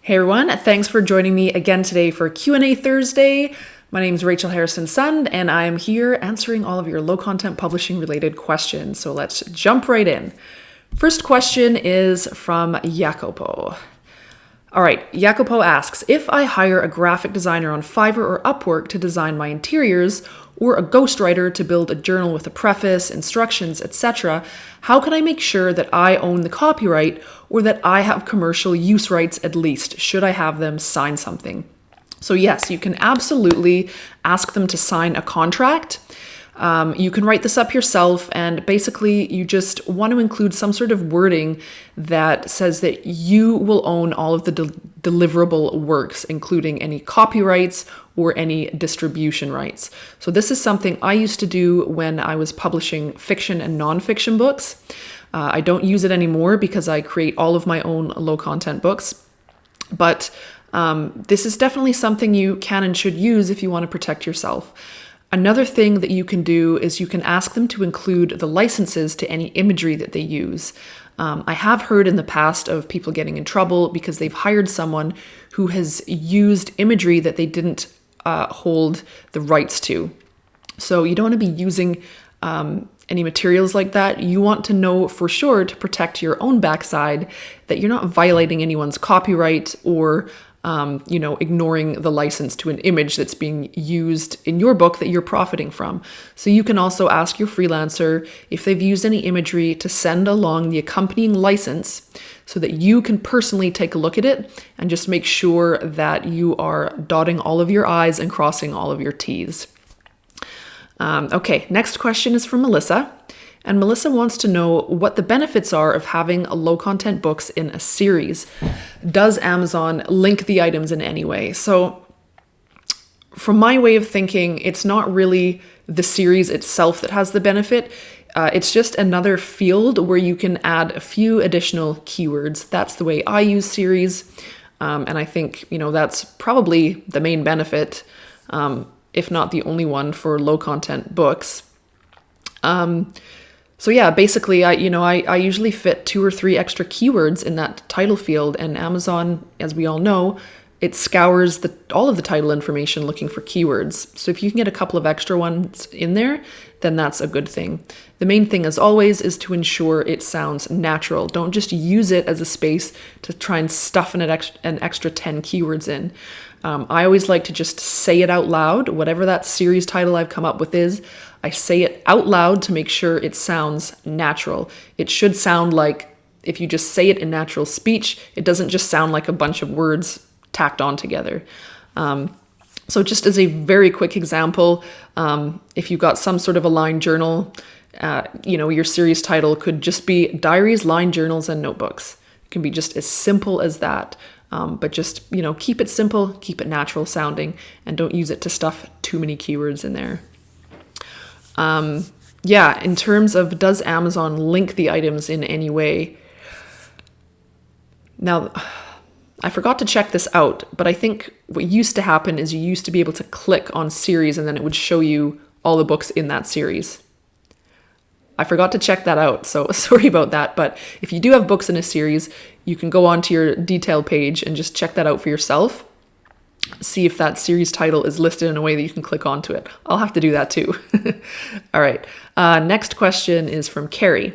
Hey everyone, thanks for joining me again today for Q&A Thursday. My name is Rachel Harrison-Sund and I am here answering all of your low content publishing related questions. So let's jump right in. First question is from Jacopo. All right, Jacopo asks, if I hire a graphic designer on Fiverr or Upwork to design my interiors, or a ghostwriter to build a journal with a preface, instructions, etc., how can I make sure that I own the copyright or that I have commercial use rights at least? Should I have them sign something? So yes, you can absolutely ask them to sign a contract. You can write this up yourself, and basically you just want to include some sort of wording that says that you will own all of the deliverable works, including any copyrights or any distribution rights. So this is something I used to do when I was publishing fiction and nonfiction books. I don't use it anymore because I create all of my own low content books, but this is definitely something you can and should use if you want to protect yourself. Another thing that you can do is you can ask them to include the licenses to any imagery that they use. I have heard in the past of people getting in trouble because they've hired someone who has used imagery that they didn't hold the rights to. So you don't want to be using any materials like that. You want to know for sure to protect your own backside that you're not violating anyone's copyright or ignoring the license to an image that's being used in your book that you're profiting from. So you can also ask your freelancer if they've used any imagery to send along the accompanying license so that you can personally take a look at it and just make sure that you are dotting all of your I's and crossing all of your T's. Okay, next question is from Melissa. And Melissa wants to know what the benefits are of having low content books in a series. Does Amazon link the items in any way? So from my way of thinking, it's not really the series itself that has the benefit. It's just another field where you can add a few additional keywords. That's the way I use series. And I think, that's probably the main benefit, if not the only one for low content books. So yeah, basically, I usually fit 2 or 3 extra keywords in that title field, and Amazon, as we all know, it scours all of the title information looking for keywords. So if you can get a couple of extra ones in there, then that's a good thing. The main thing, as always, is to ensure it sounds natural. Don't just use it as a space to try and stuff an extra 10 keywords in. I always like to just say it out loud, whatever that series title I've come up with is. I say it out loud to make sure it sounds natural. It should sound like, if you just say it in natural speech, it doesn't just sound like a bunch of words tacked on together. So just as a very quick example, if you've got some sort of a line journal, your series title could just be Diaries, Line Journals, and Notebooks. It can be just as simple as that. But just, keep it simple, keep it natural sounding, and don't use it to stuff too many keywords in there. In terms of does Amazon link the items in any way? Now, I forgot to check this out, but I think what used to happen is you used to be able to click on series and then it would show you all the books in that series. I forgot to check that out, so sorry about that. But if you do have books in a series, you can go onto your detail page and just check that out for yourself. See if that series title is listed in a way that you can click onto it. I'll have to do that too. All right. Next question is from Carrie.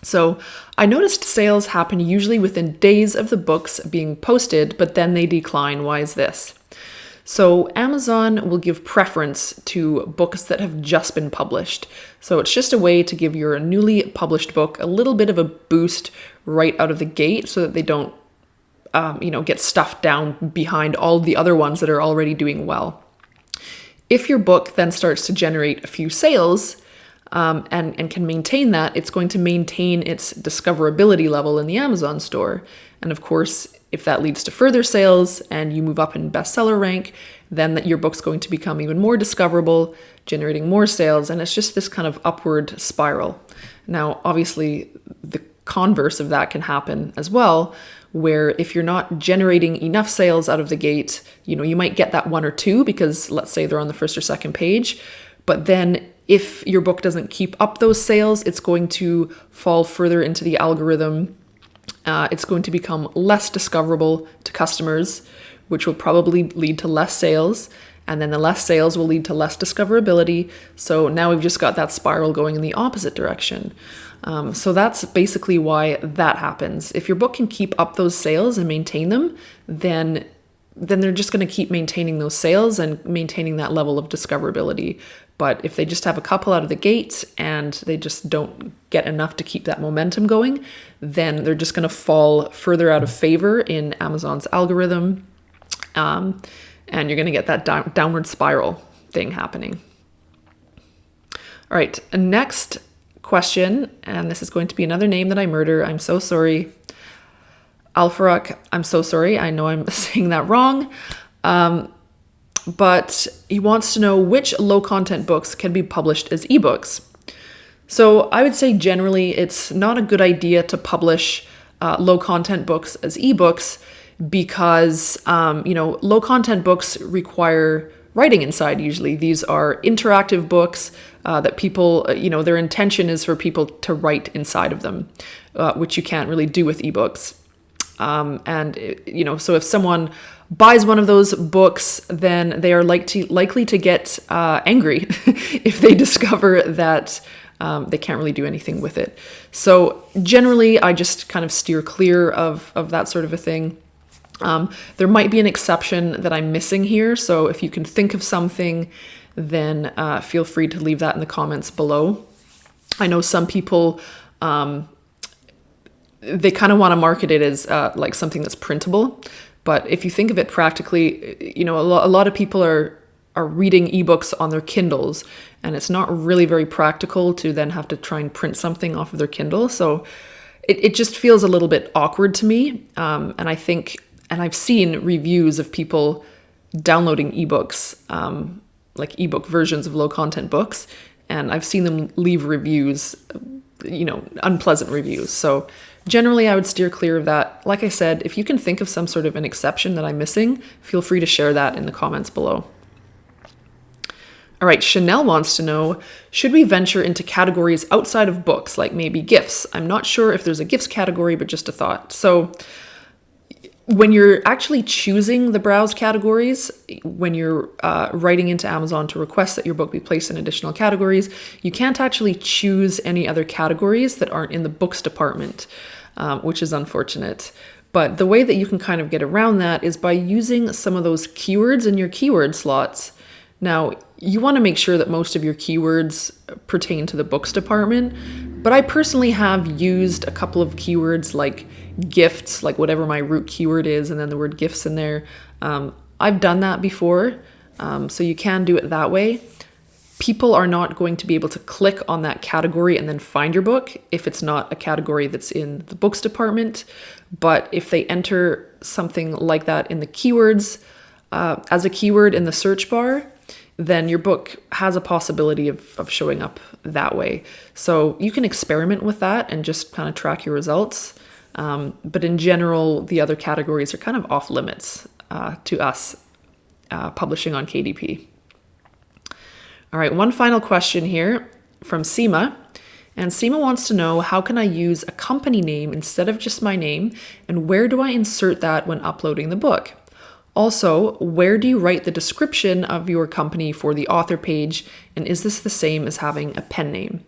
So I noticed sales happen usually within days of the books being posted, but then they decline. Why is this? So Amazon will give preference to books that have just been published. So it's just a way to give your newly published book a little bit of a boost right out of the gate so that they don't, get stuffed down behind all the other ones that are already doing well. If your book then starts to generate a few sales and can maintain that, it's going to maintain its discoverability level in the Amazon store. And of course, if that leads to further sales and you move up in bestseller rank, then your book's going to become even more discoverable, generating more sales, and it's just this kind of upward spiral. Now, obviously, the converse of that can happen as well, where if you're not generating enough sales out of the gate, you might get that 1 or 2 because let's say they're on the first or second page, but then if your book doesn't keep up those sales, it's going to fall further into the algorithm It's going to become less discoverable to customers, which will probably lead to less sales. And then the less sales will lead to less discoverability. So now we've just got that spiral going in the opposite direction. So that's basically why that happens. If your book can keep up those sales and maintain them, then they're just going to keep maintaining those sales and maintaining that level of discoverability. But if they just have a couple out of the gate and they just don't get enough to keep that momentum going, then they're just going to fall further out of favor in Amazon's algorithm. And you're going to get that downward spiral thing happening. All right, next question, and this is going to be another name that I murder. I'm so sorry. Alfarak, I'm so sorry. I know I'm saying that wrong. But he wants to know which low-content books can be published as ebooks. So I would say generally it's not a good idea to publish low-content books as ebooks because, low-content books require writing inside usually. These are interactive books that people, their intention is for people to write inside of them, which you can't really do with ebooks. So if someone buys one of those books, then they are likely to get angry if they discover that they can't really do anything with it. So generally, I just kind of steer clear of that sort of a thing. There might be an exception that I'm missing here. So if you can think of something, then feel free to leave that in the comments below. I know some people, they kind of want to market it as like something that's printable. But if you think of it practically, a lot of people are reading ebooks on their Kindles, and it's not really very practical to then have to try and print something off of their Kindle. So it just feels a little bit awkward to me. And I've seen reviews of people downloading ebooks, like ebook versions of low content books, and I've seen them leave reviews, unpleasant reviews. So generally, I would steer clear of that. Like I said, if you can think of some sort of an exception that I'm missing, feel free to share that in the comments below. All right, Chanel wants to know, should we venture into categories outside of books, like maybe gifts? I'm not sure if there's a gifts category, but just a thought. So when you're actually choosing the browse categories, when you're writing into Amazon to request that your book be placed in additional categories, you can't actually choose any other categories that aren't in the books department, which is unfortunate. But the way that you can kind of get around that is by using some of those keywords in your keyword slots. Now, you want to make sure that most of your keywords pertain to the books department, but I personally have used a couple of keywords like gifts, like whatever my root keyword is, and then the word gifts in there. I've done that before, so you can do it that way. People are not going to be able to click on that category and then find your book if it's not a category that's in the books department. But if they enter something like that in the keywords, as a keyword in the search bar, then your book has a possibility of showing up that way. So you can experiment with that and just kind of track your results. But in general, the other categories are kind of off limits to us publishing on KDP. All right, one final question here from Seema. And Seema wants to know, how can I use a company name instead of just my name? And where do I insert that when uploading the book? Also, where do you write the description of your company for the author page? And is this the same as having a pen name?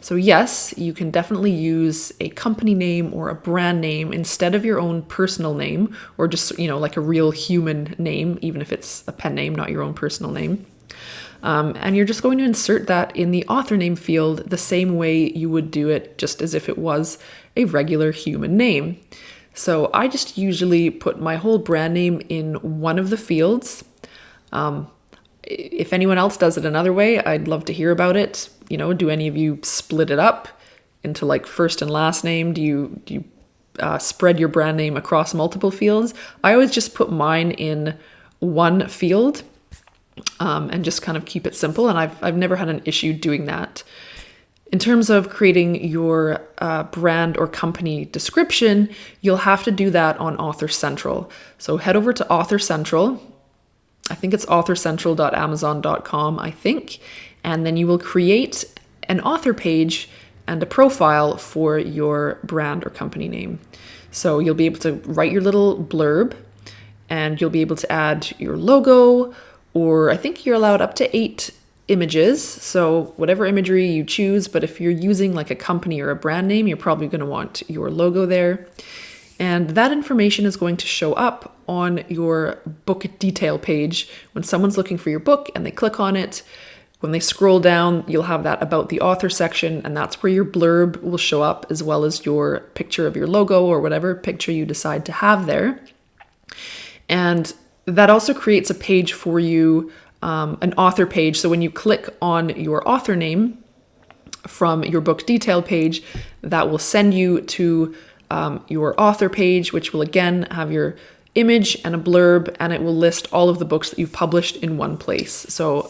So yes, you can definitely use a company name or a brand name instead of your own personal name, or just, like a real human name, even if it's a pen name, not your own personal name. And you're just going to insert that in the author name field the same way you would do it just as if it was a regular human name. So I just usually put my whole brand name in one of the fields. If anyone else does it another way, I'd love to hear about it. Do any of you split it up into like first and last name? Do you spread your brand name across multiple fields? I always just put mine in one field and just kind of keep it simple. And I've never had an issue doing that. In terms of creating your brand or company description, you'll have to do that on Author Central. So head over to Author Central. I think it's authorcentral.amazon.com, I think. And then you will create an author page and a profile for your brand or company name. So you'll be able to write your little blurb, and you'll be able to add your logo, or I think you're allowed up to 8 images. So whatever imagery you choose, but if you're using like a company or a brand name, you're probably going to want your logo there. And that information is going to show up on your book detail page when someone's looking for your book and they click on it. When they scroll down, you'll have that about the author section, and that's where your blurb will show up, as well as your picture of your logo or whatever picture you decide to have there. And that also creates a page for you, an author page. So when you click on your author name from your book detail page, that will send you to your author page, which will again have your image and a blurb, and it will list all of the books that you've published in one place. So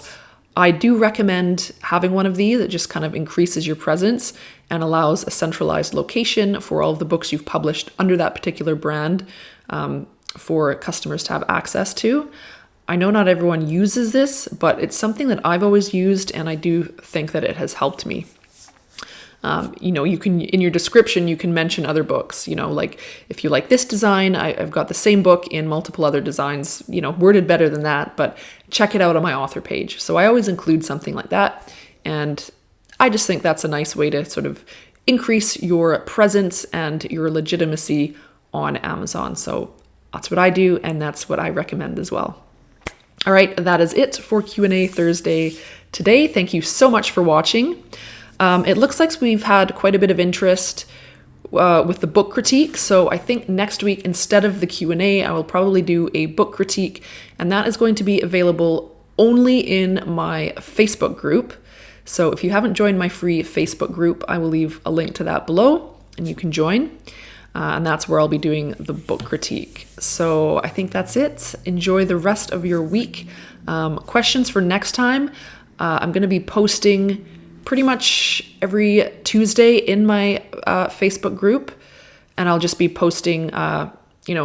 I do recommend having one of these. It just kind of increases your presence and allows a centralized location for all of the books you've published under that particular brand for customers to have access to. I know not everyone uses this, but it's something that I've always used, and I do think that it has helped me. You can, in your description, you can mention other books, like if you like this design, I've got the same book in multiple other designs, worded better than that, but check it out on my author page. So I always include something like that. And I just think that's a nice way to sort of increase your presence and your legitimacy on Amazon. So that's what I do, and that's what I recommend as well. All right, that is it for Q&A Thursday today. Thank you so much for watching. It looks like we've had quite a bit of interest with the book critique. So I think next week, instead of the Q&A, I will probably do a book critique, and that is going to be available only in my Facebook group. So if you haven't joined my free Facebook group, I will leave a link to that below and you can join. And that's where I'll be doing the book critique. So I think that's it. Enjoy the rest of your week. Questions for next time. I'm going to be posting pretty much every Tuesday in my Facebook group. And I'll just be posting,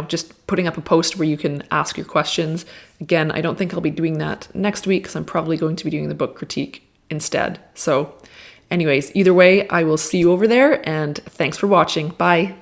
just putting up a post where you can ask your questions. Again, I don't think I'll be doing that next week because I'm probably going to be doing the book critique instead. So anyways, either way, I will see you over there, and thanks for watching. Bye.